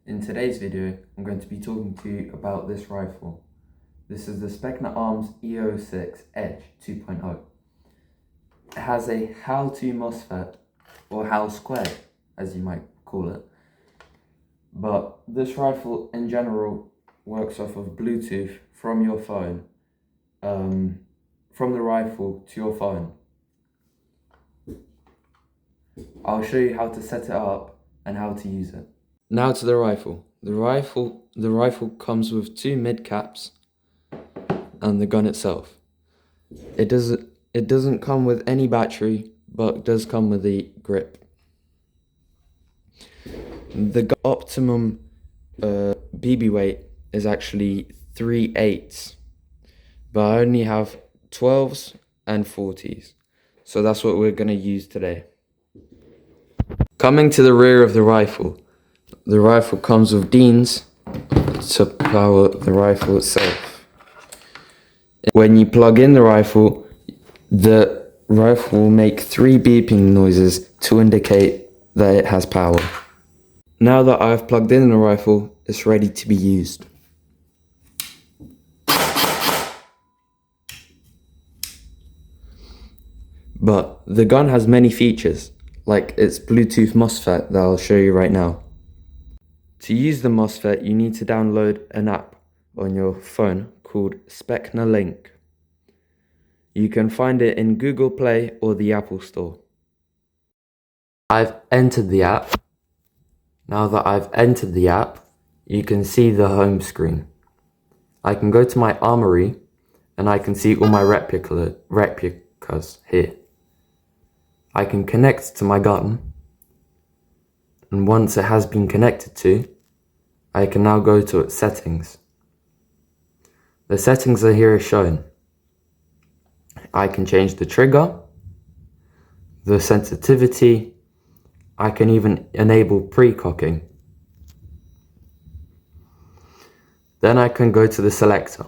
In today's video, I'm going to be talking to you about this rifle. This is the Specna Arms HAL2 EDGE 2.0. It has a HAL2 MOSFET, or HAL squared, as you might call it. But this rifle in general works off of Bluetooth from your phone, from the rifle to your phone. I'll show you how to set it up and how to use it. Now to the rifle. The rifle comes with two mid caps and the gun itself. It doesn't come with any battery, but does come with the grip. The optimum BB weight is actually 3/8, but I only have 12s and 40s, so that's what we're going to use today. Coming to the rear of the rifle comes with Deans to power the rifle itself. When you plug in the rifle will make 3 beeping noises to indicate that it has power. Now that I've plugged in the rifle, it's ready to be used. But the gun has many features, like its Bluetooth MOSFET that I'll show you right now. To use the MOSFET, you need to download an app on your phone called Specna Link. You can find it in Google Play or the Apple Store. I've entered the app. Now that I've entered the app, you can see the home screen. I can go to my armory and I can see all my replicas here. I can connect to my gun, and once it has been connected to, I can now go to its settings. The settings are here shown. I can change the trigger, the sensitivity. I can even enable pre-cocking. Then I can go to the selector.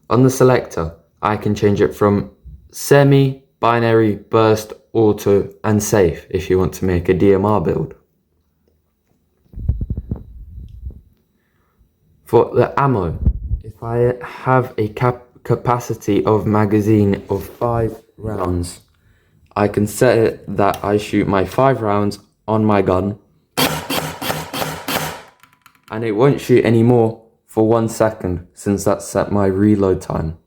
On the selector, I can change it from semi, binary, burst, auto, and safe if you want to make a DMR build. For the ammo, if I have a capacity of magazine of 5 rounds, I can set it that I shoot my 5 rounds on my gun and it won't shoot any more for 1 second, since that's set my reload time.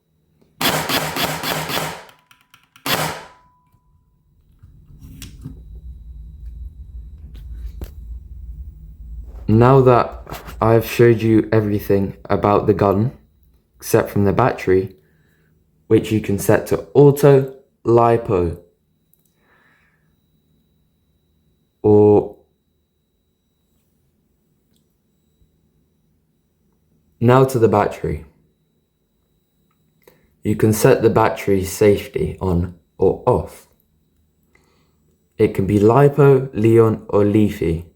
Now that I've showed you everything about the gun, except from the battery, which you can set to auto, LiPo, or now to the battery. You can set the battery safety on or off. It can be LiPo, Leon, or Leafy.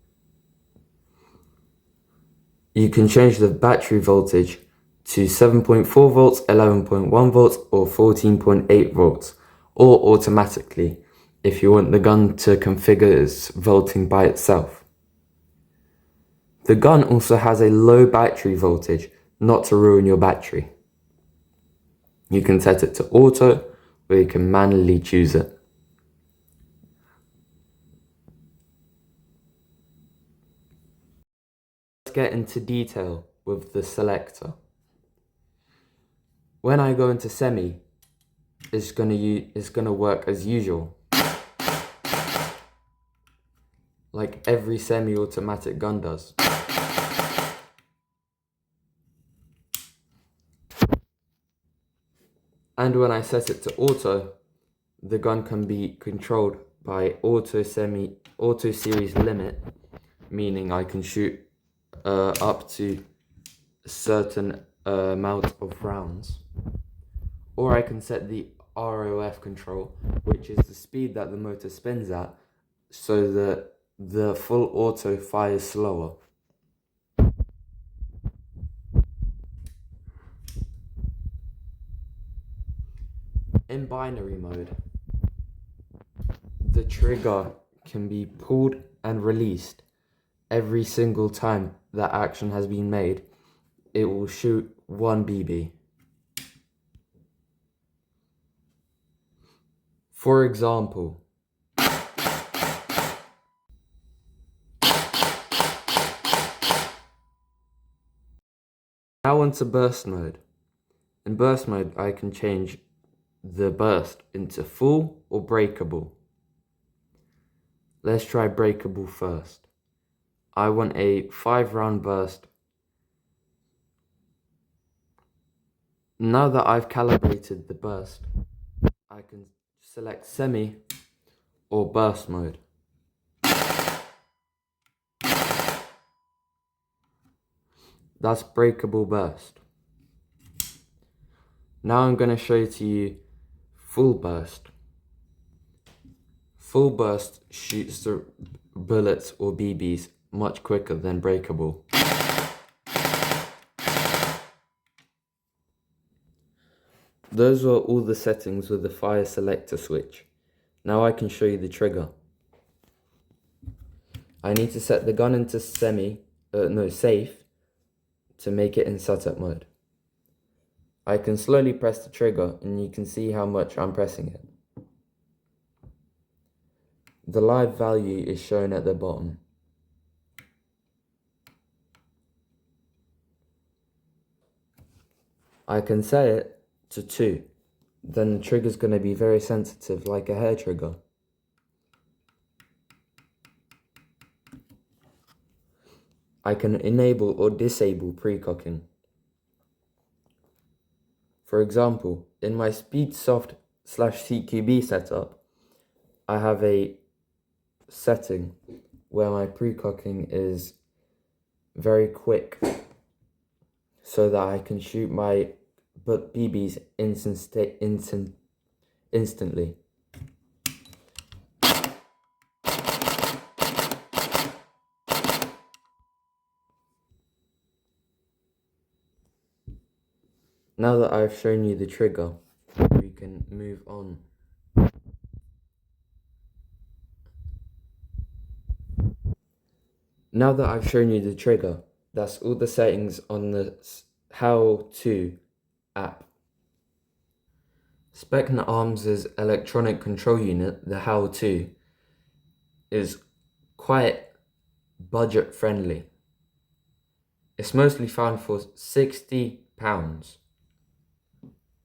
You can change the battery voltage to 7.4 volts, 11.1 volts, or 14.8 volts, or automatically if you want the gun to configure its volting by itself. The gun also has a low battery voltage, not to ruin your battery. You can set it to auto, or you can manually choose it. Let's get into detail with the selector. When I go into semi, it's gonna work as usual, like every semi-automatic gun does. And when I set it to auto, the gun can be controlled by auto series limit, meaning I can shoot up to a certain amount of rounds. Or I can set the ROF control, which is the speed that the motor spins at, so that the full auto fires slower. In binary mode, the trigger can be pulled and released every single time that action has been made, it will shoot 1 BB. For example, now onto burst mode. In burst mode, I can change the burst into full or breakable. Let's try breakable first. I want a 5-round burst. Now that I've calibrated the burst, I can select semi or burst mode. That's breakable burst. Now I'm going to show to you full burst. Full burst shoots the bullets or BBs much quicker than breakable. Those were all the settings with the fire selector switch. Now I can show you the trigger. I need to set the gun into safe to make it in setup mode. I can slowly press the trigger and you can see how much I'm pressing it. The live value is shown at the bottom. I can set it to 2. Then the trigger's going to be very sensitive, like a hair trigger. I can enable or disable precocking. For example, in my Speedsoft/CQB setup, I have a setting where my precocking is very quick so that I can shoot my BBs instantly. Now that I've shown you the trigger, we can move on. Now that I've shown you the trigger, that's all the settings on the HAL2 app. Specna Arms' electronic control unit, the HAL2, is quite budget friendly. It's mostly found for £60,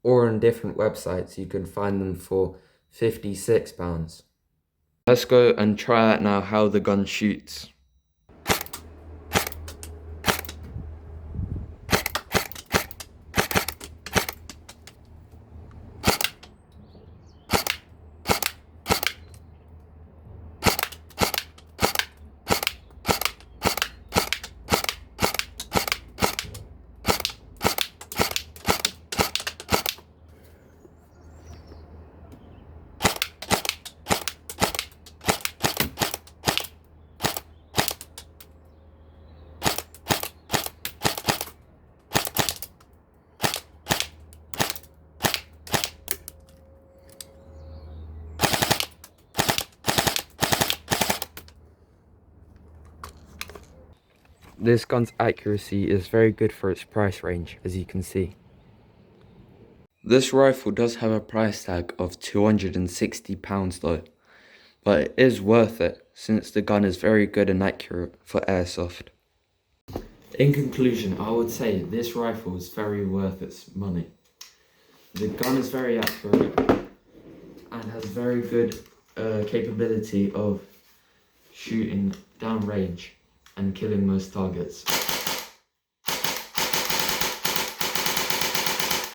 or on different websites you can find them for £56. Let's go and try out now how the gun shoots. This gun's accuracy is very good for its price range, as you can see. This rifle does have a price tag of £260 though, but it is worth it since the gun is very good and accurate for airsoft. In conclusion, I would say this rifle is very worth its money. The gun is very accurate and has very good capability of shooting downrange and killing most targets.